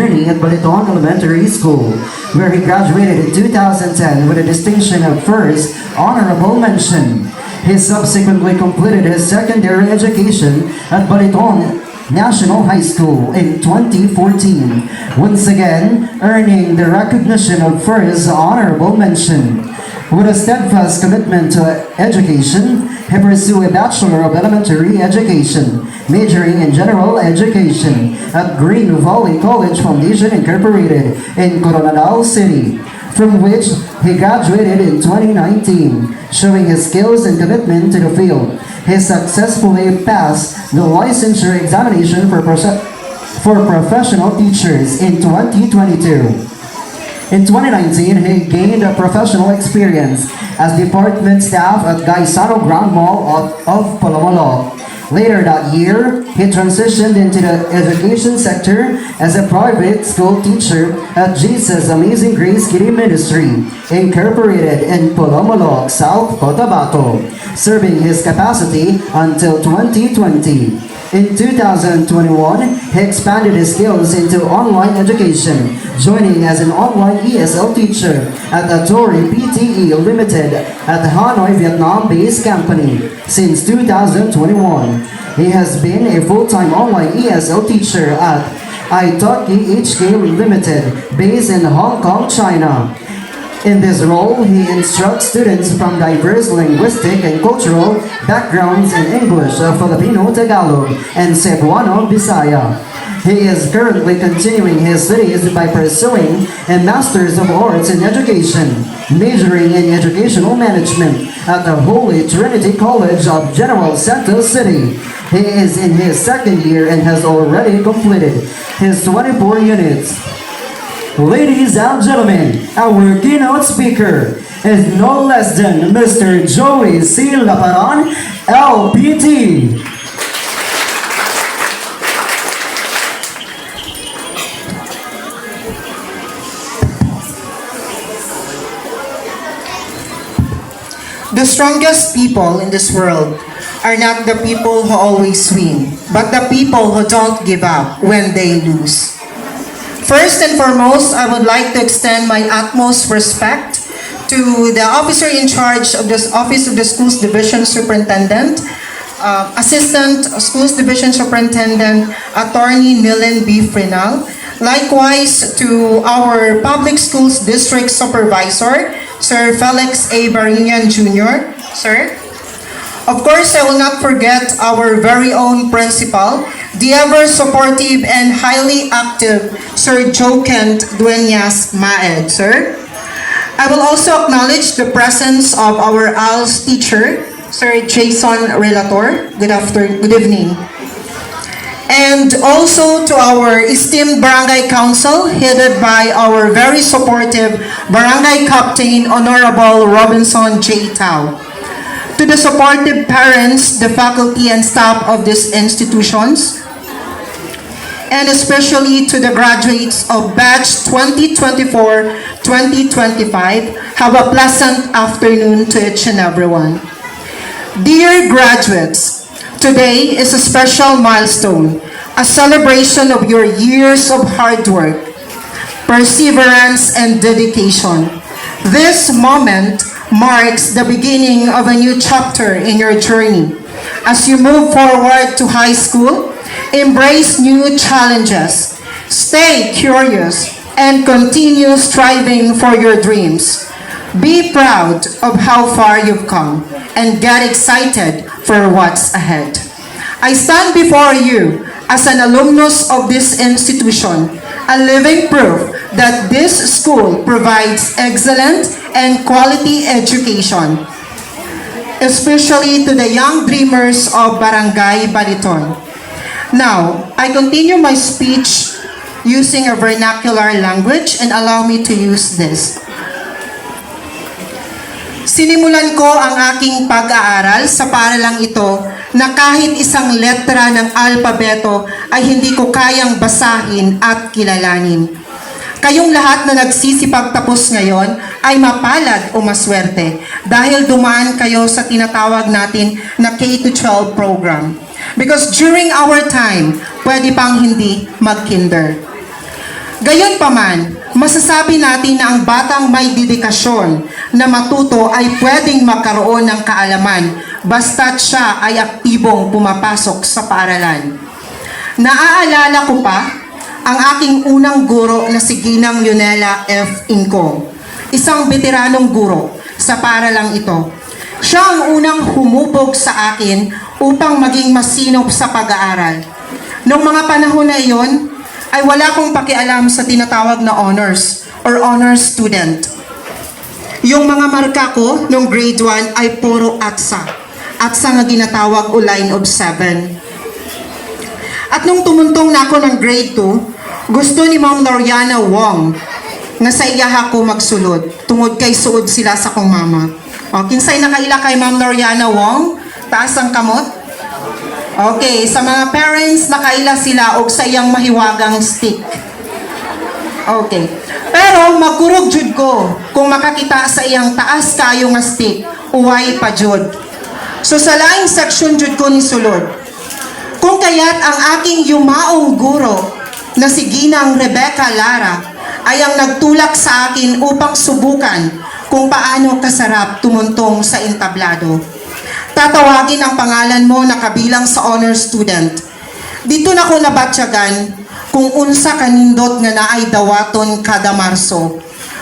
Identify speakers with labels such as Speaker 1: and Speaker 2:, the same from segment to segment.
Speaker 1: journey at Baliton Elementary School, where he graduated in 2010 with a distinction of first honorable mention. He subsequently completed his secondary education at Baliton National High School in 2014, once again earning the recognition of first honorable mention. With a steadfast commitment to education, he pursued a Bachelor of Elementary Education, majoring in General Education at Green Valley College Foundation Incorporated in Coronadal City, from which he graduated in 2019, showing his skills and commitment to the field. He successfully passed the licensure examination for professional teachers in 2022. In 2019, he gained a professional experience as department staff at Gaisano Grand Mall of Palomalo. Later that year, he transitioned into the education sector as a private school teacher at Jesus Amazing Grace Kiddie Ministry, Incorporated in Palomalo, South Cotabato, serving his capacity until 2020. In 2021, he expanded his skills into online education, joining as an online ESL teacher at Atori PTE Limited at the Hanoi, Vietnam-based company since 2021. He has been a full-time online ESL teacher at Italki HK Limited, based in Hong Kong, China. In this role, he instructs students from diverse linguistic and cultural backgrounds in English, Filipino, Tagalog, and Cebuano, Bisaya. He is currently continuing his studies by pursuing a Master's of Arts in Education, majoring in Educational Management at the Holy Trinity College of General Santos City. He is in his second year and has already completed his 24 units. Ladies and gentlemen, our keynote speaker is no less than Mr. Joey C. Laparan, LPT.
Speaker 2: The strongest people in this world are not the people who always win, but the people who don't give up when they lose. First and foremost, I would like to extend my utmost respect to the officer in charge of this Office of the Schools Division Superintendent, Assistant Schools Division Superintendent, Attorney Nilen B. Frinal. Likewise to our Public Schools District Supervisor, Sir Felix A. Baringan Jr. Sir. Of course, I will not forget our very own principal, the ever-supportive and highly active Sir Joe Kent Dueñas Maed, sir. I will also acknowledge the presence of our ALS teacher, Sir Jason Relator. Good evening. And also to our esteemed Barangay Council, headed by our very supportive Barangay Captain, Honorable Robinson J. Tao. To the supportive parents, the faculty and staff of these institutions, and especially to the graduates of batch 2024-2025, have a pleasant afternoon to each and everyone. Dear graduates, today is a special milestone, a celebration of your years of hard work, perseverance, and dedication. This moment marks the beginning of a new chapter in your journey. As you move forward to high school, embrace new challenges, stay curious, and continue striving for your dreams. Be proud of how far you've come and get excited for what's ahead. I stand before you as an alumnus of this institution, a living proof that this school provides excellent and quality education, especially to the young dreamers of Barangay Baliton. Now, I continue my speech using a vernacular language and allow me to use this. Sinimulan ko ang aking pag-aaral sa paaralang ito na kahit isang letra ng alpabeto ay hindi ko kayang basahin at kilalanin. Kayong lahat na nagsisipagtapos ngayon ay mapalad o maswerte dahil dumaan kayo sa tinatawag natin na K-12 program. Because during our time, pwede pang hindi mag-kinder. Gayunpaman, masasabi natin na ang batang may dedikasyon na matuto ay pwedeng magkaroon ng kaalaman basta't siya ay aktibong pumapasok sa paaralan. Naaalala ko pa ang aking unang guro na si Ginang Leonela F. Inco, isang veteranong guro sa paaralang ito. Siya ang unang humubog sa akin upang maging masinop sa pag-aaral. Noong mga panahon na iyon, ay wala akong pakialam sa tinatawag na honors or honors student. Yung mga marka ko noong grade 1 ay puro atsa. Atsa nga ginatawag o line of 7. At nung tumuntong na ako ng grade 2, gusto ni Ma'am Loriana Wong na sa iyaha ko magsulod. Tungod kay suod sila sa kong mama. O, kinsay nakaila kay Ma'am Loriana Wong? Taas ang kamot. Okay, sa mga parents, nakaila sila og sa iyang mahiwagang stick. Okay. Pero magkurog jud ko kung makakita sa iyang taas kayo nga stick, uway pa jud. So sa laing section jud ko ni sulod. Kung kaya't ang aking yumaong guro na si Ginang Rebecca Lara ay ang nagtulak sa akin upang subukan kung paano kasarap tumuntong sa entablado. Tatawagin ang pangalan mo na kabilang sa honor student. Dito na ko nabatyagan kung unsa kanindot nga naay dawaton kada Marso.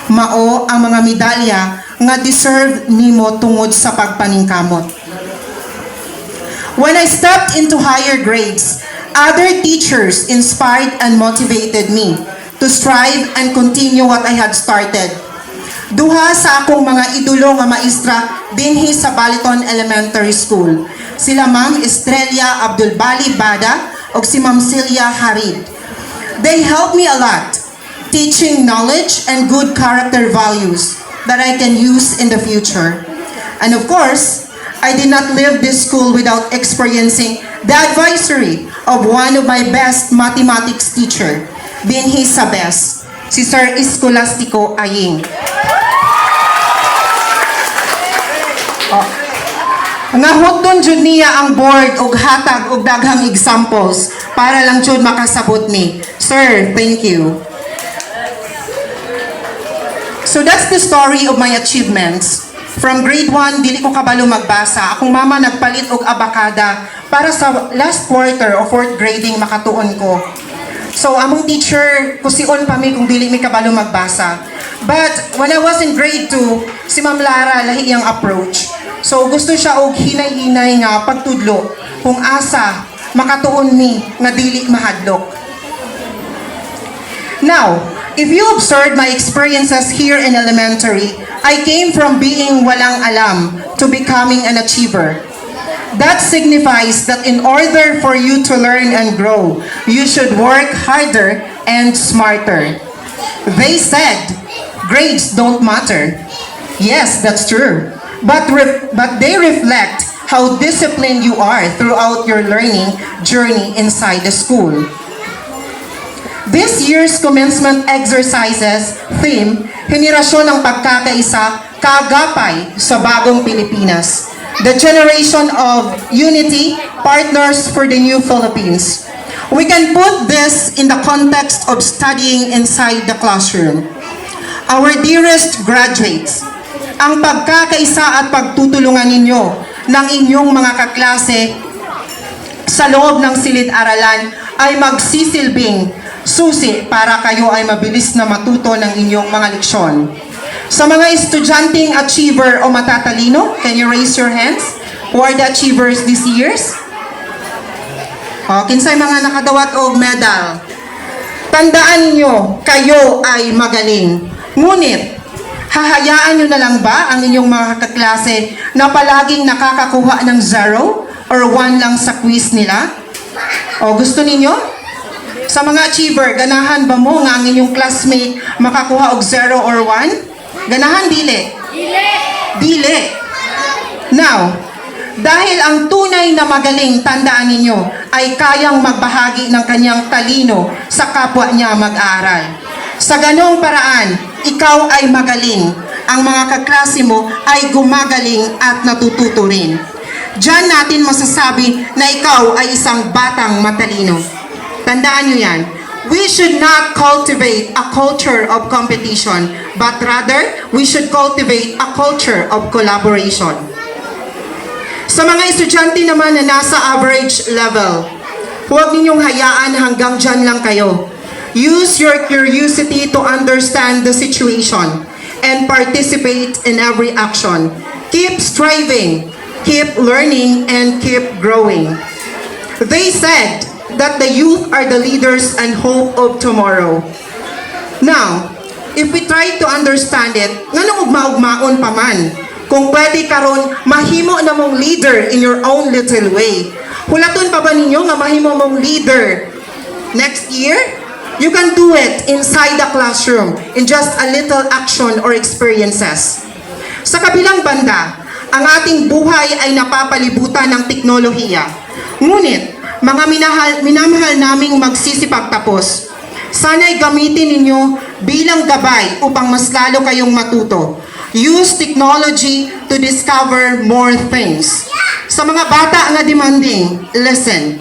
Speaker 2: Mao ang mga medalya nga deserve nimo tungod sa pagpaningkamot. When I stepped into higher grades, other teachers inspired and motivated me to strive and continue what I had started. Duha sa akong mga idolo nga maestra dinhi sa Baliton Elementary School. Sila Ma'am Estrella Abdulbali Bada o si Ma'am Celia Harid. They helped me a lot, teaching knowledge and good character values that I can use in the future. And of course, I did not leave this school without experiencing the advisory of one of my best mathematics teacher, binhi sa best, si Sir Escolastico Aying. Nga hutdon jud niya ang board og hatag og daghang examples para lang jud makasabot ni. Sir, thank you. So that's the story of my achievements. From grade 1, dili ko kabalo magbasa. Akong mama nagpalit og abakada para sa last quarter o fourth grading makatuon ko. So among teacher, kusion pa mi kung dili mi kabalo magbasa. But when I was in grade 2, si Ma'am Lara lahi iyang approach. So gusto siya og hinay-hinay nga pagtudlo kung asa makatuon mi nga dili mahadlok. Now, if you observed my experiences here in elementary, I came from being walang alam to becoming an achiever. That signifies that in order for you to learn and grow, you should work harder and smarter. They said, grades don't matter. Yes, that's true. But they reflect how disciplined you are throughout your learning journey inside the school. This year's commencement exercises theme, Henerasyon ng Pagkakaisa, Kagapay sa Bagong Pilipinas. The Generation of Unity, Partners for the New Philippines. We can put this in the context of studying inside the classroom. Our dearest graduates, ang pagkakaisa at pagtutulungan ninyo ng inyong mga kaklase sa loob ng silid-aralan ay magsisilbing susi para kayo ay mabilis na matuto ng inyong mga leksyon. Sa mga estudyanteng achiever o matatalino, can you raise your hands? Who are the achievers this years? O, kinsay mga nakadawat og medal. Tandaan nyo, kayo ay magaling. Ngunit, hahayaan nyo na lang ba ang inyong mga kaklase na palaging nakakakuha ng 0 or 1 lang sa quiz nila? O gusto ninyo? Sa mga achiever, ganahan ba mo nga ang inyong classmate makakuha og 0 or 1? Ganahan, dili? Dili. Now, dahil ang tunay na magaling, tandaan ninyo, ay kayang magbahagi ng kanyang talino sa kapwa niya mag-aaral. Sa ganong paraan, ikaw ay magaling. Ang mga kaklase mo ay gumagaling at natututo rin. Diyan natin masasabi na ikaw ay isang batang matalino. Tandaan nyo yan. we should not cultivate a culture of competition, but rather, we should cultivate a culture of collaboration. Sa mga estudyante naman na nasa average level, huwag ninyong hayaan hanggang dyan lang kayo. Use your curiosity to understand the situation and participate in every action. Keep striving, keep learning, and keep growing. They said that the youth are the leaders and hope of tomorrow. Now, if we try to understand it, nganong ugma-ugmaon pa man, kung pwede karon mahimo na mong leader in your own little way. Hulaton pa ba ninyo nga mahimo mong leader next year? You can do it inside the classroom in just a little action or experiences. Sa kabilang banda, ang ating buhay ay napapalibutan ng teknolohiya. Ngunit, mga minamahal naming magsisipagtapos, sana'y gamitin ninyo bilang gabay upang mas lalo kayong matuto. Use technology to discover more things. Sa mga bata nga demanding, listen.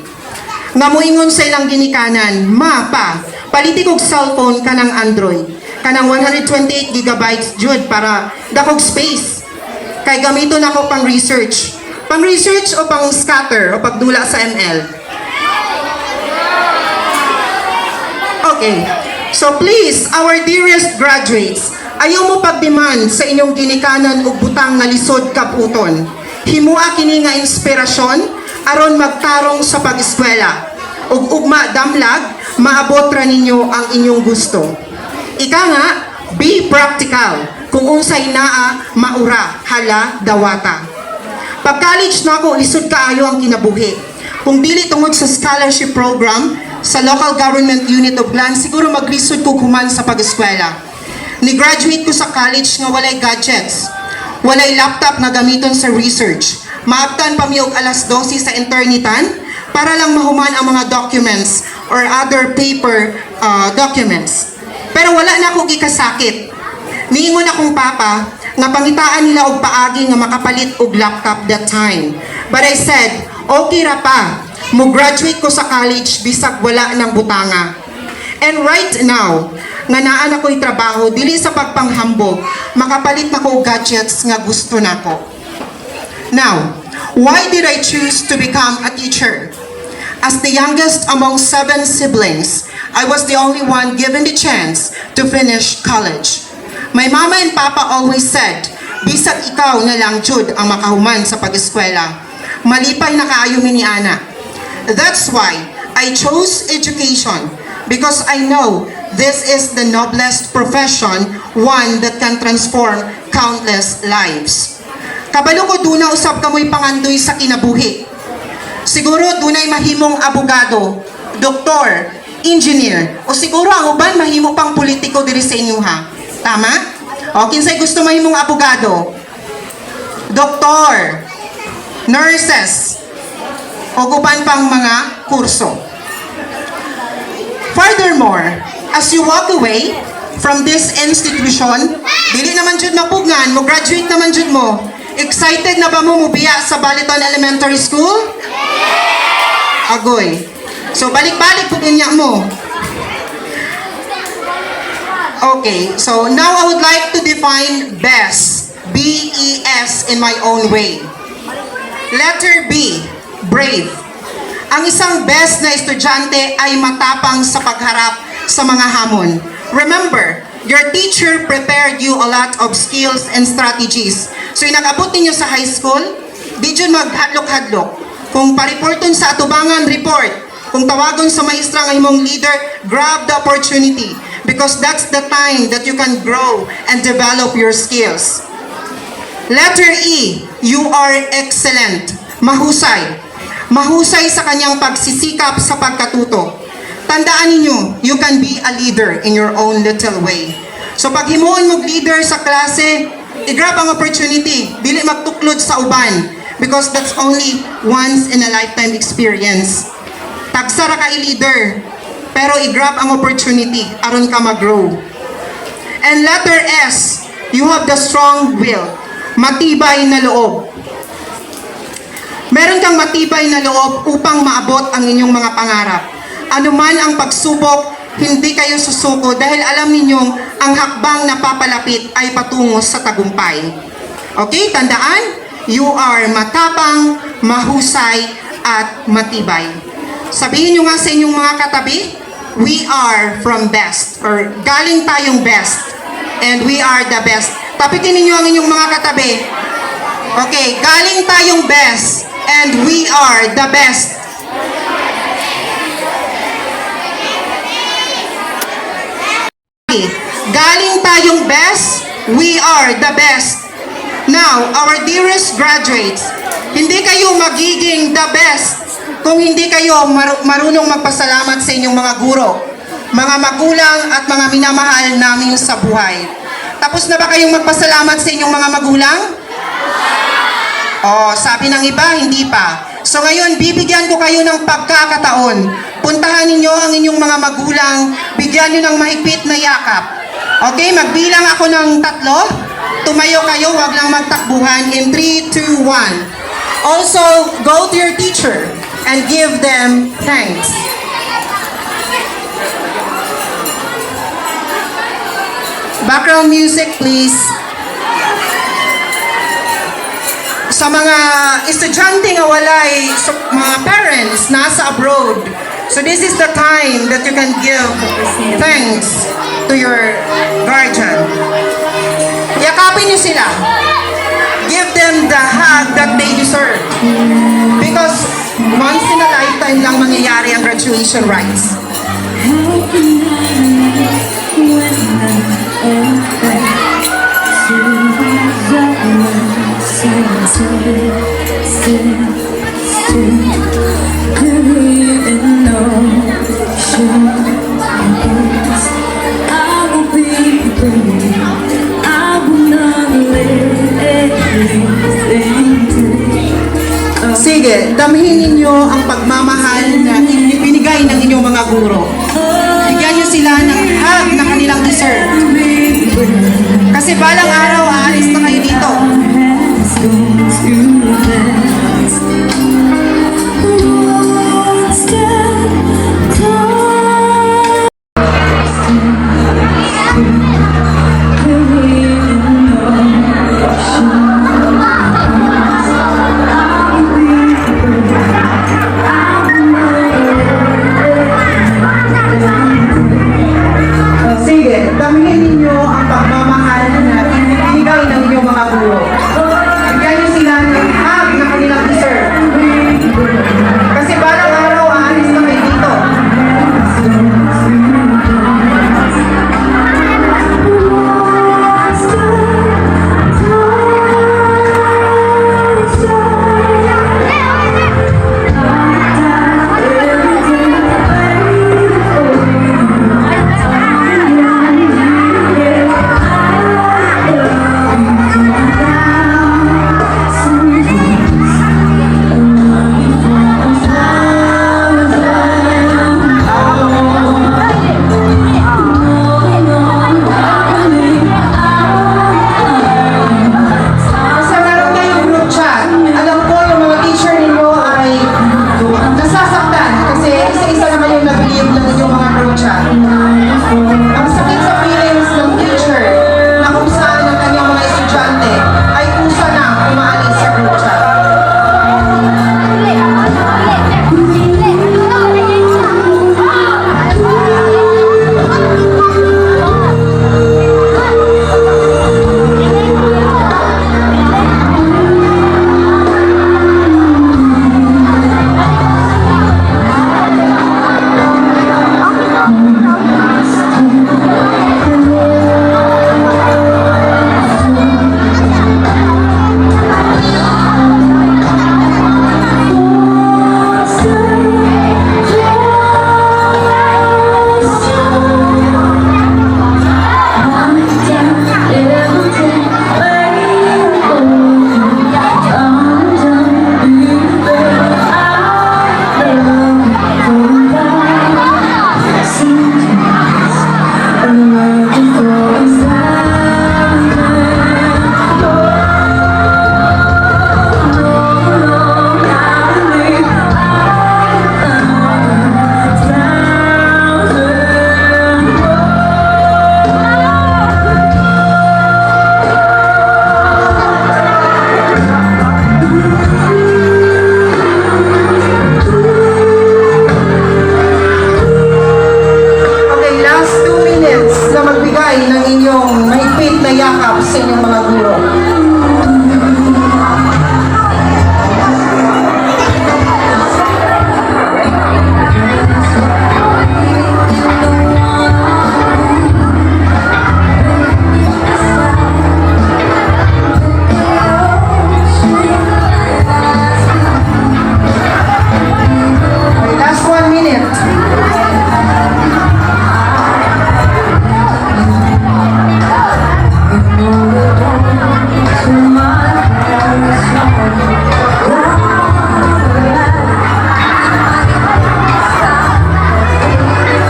Speaker 2: Nga moingon sa ilang ginikanan, pa, paliti kog cellphone kanang Android. Kanang 128 gigabytes jud para dakog space. Kay gamiton ako pang research. Pang research o pang scatter o pagdula sa ML. Okay. So please, our dearest graduates, ayaw mo pagdemand sa inyong ginikanan og butang nga lisod kaputon. Himua kini nga inspirasyon aron magtarong sa pag-eskwela. Ug ugma damlag, maabot ra ninyo ang inyong gusto. Ika nga, be practical. Kung unsay naa, maura, hala, dawata. Pag-college na ako, lisod kaayo ang kinabuhi. Kung dili tungod sa scholarship program, sa local government unit of Glan, siguro maglisod ko kuman sa pag-eskwela. Ni-graduate ko sa college nga walay gadgets. Walay laptop na gamiton sa research. Maabtan pa mi og alas 12 sa internetan para lang mahuman ang mga documents or other paper documents. Pero wala na akong gikasakit. Niingon akong papa nga pangitaan nila og paagi nga makapalit og laptop that time. But I said, okay ra pa. Mo-graduate ko sa college bisag wala ng butanga. And right now, nga naan ako'y trabaho, dili sa pagpanghambog, makapalit na ko gadgets nga gusto nako. Now, why did I choose to become a teacher? As the youngest among 7 siblings, I was the only one given the chance to finish college. My mama and papa always said, bisag ikaw na lang jud ang makahuman sa pag-eskwela. Malipay na kaayo ni ana. That's why I chose education, because I know this is the noblest profession, one that can transform countless lives. Kabalo ko duna usab kamoy pangandoy sa kinabuhi. Siguro dunay mahimong abogado, doktor, engineer, o siguro ang uban mahimo pang politiko diri sa inyo ha. Tama? O kinsay gusto mahimong abogado? Doktor, nurses, o uban pang mga kurso. Furthermore, as you walk away from this institution, dili naman jud mapugnan, mo graduate naman jud mo. Excited na ba mo mubiya sa Baliton Elementary School? Agoy. So balik-balik po niya mo. Okay, so now I would like to define BES. B-E-S in my own way. Letter B, brave. Ang isang best na estudyante ay matapang sa pagharap sa mga hamon. Remember, your teacher prepared you a lot of skills and strategies. So inakabot ninyo sa high school, di dyan maghadlok-hadlok. Kung pariporton sa atubangan, report. Kung tawagon sa maestra ng imong leader, grab the opportunity. Because that's the time that you can grow and develop your skills. Letter E, you are excellent. Mahusay. Mahusay sa kanyang pagsisikap sa pagkatuto. Tandaan ninyo, you can be a leader in your own little way. So pag himuon mo leader sa klase, i-grab ang opportunity. Dili magtuklod sa uban. Because that's only once in a lifetime experience. Tagsara ka i-leader. Pero i-grab ang opportunity aron ka mag-grow. And letter S, you have the strong will. Matibay na loob. Meron kang matibay na loob upang maabot ang inyong mga pangarap. Ano man ang pagsubok, hindi kayo susuko dahil alam ninyong ang hakbang na papalapit ay patungo sa tagumpay. Okay, tandaan, you are matapang, mahusay, at matibay. Sabihin nyo nga sa inyong mga katabi, we are from best, or galing tayong best, and we are the best. Tapitin ninyo ang inyong mga katabi. Okay, galing tayong best, and we are the best. Galing tayong best, we are the best. Now, our dearest graduates, hindi kayo magiging the best kung hindi kayo marunong magpasalamat sa inyong mga guro, mga magulang at mga minamahal namin sa buhay. Tapos na ba kayong magpasalamat sa inyong mga magulang? Oh, sabi ng iba, hindi pa. So ngayon, bibigyan ko kayo ng pagkakataon. Puntahan ninyo ang inyong mga magulang, bigyan nyo ng mahigpit na yakap. Okay, magbilang ako ng 3. Tumayo kayo, wag lang magtakbuhan. In 3, 2, 1. Also, go to your teacher and give them thanks. Background music, please. Sa mga estudyante nga walay, so, mga parents nasa abroad, so this is the time that you can give thanks to your guardian. Yakapin niyo sila. Give them the hug that they deserve. Because once in a lifetime lang mangyayari ang graduation rites. Sige, damhin ninyo ang pagmamahal na ibinigay ng inyong mga guro. Bigyan nyo sila ng hug na kanilang deserve. Kasi balang araw, aalis na kayo dito. Sige, damhin ninyo ang pagmamahal na ibinigay ng inyong mga guro. Bigyan nyo sila ng hug na kanilang deserve. Kasi balang araw, aalis na kayo dito. Kasi meron kayong group chat. Alam ko yung mga teacher ninyo ay nasasaktan kasi isa-isa naman yung nag-leave ng inyong mga group chat. Ang sakit sa feelings ng teacher na kung saan ang kanyang mga estudyante ay kusa na umaalis sa group chat. magbigay ng inyong mahigpit na yakap sa inyong mga guro. Okay, last 1 minute.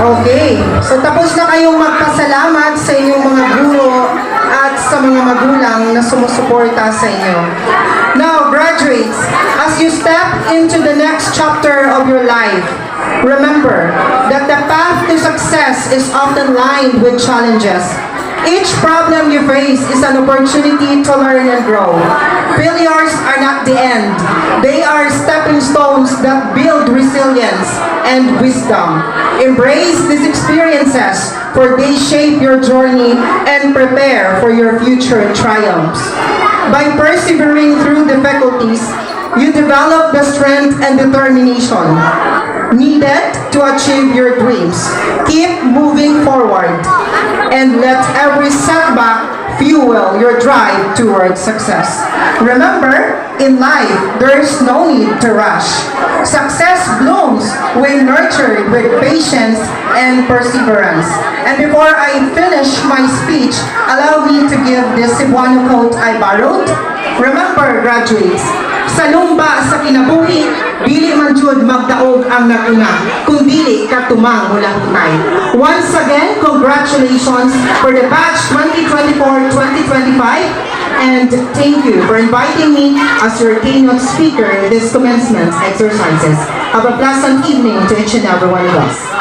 Speaker 2: Okay, so tapos na kayong magpasalamat sa inyong mga guro at sa mga magulang na sumusuporta sa inyo. Now, graduates, as you step into the next chapter of your life, remember that the path to success is often lined with challenges. Each problem you face is an opportunity to learn and grow. Failures are not the end. They are stepping stones that build resilience and wisdom. Embrace these experiences, for they shape your journey and prepare for your future triumphs. By persevering through difficulties, you develop the strength and determination needed to achieve your dreams. Keep moving forward and let every setback fuel your drive towards success. Remember, in life, there is no need to rush. Success blooms when nurtured with patience and perseverance. And before I finish my speech, allow me to give this Cebuano quote I borrowed. Remember, graduates, sa lumba sa kinabuhi, dili man jud magdaog ang naguna, kung dili katumang mula hutay. Once again, congratulations for the batch 2024-2025, and thank you for inviting me as your keynote speaker in this commencement exercises. Have a pleasant evening to each and every one of us.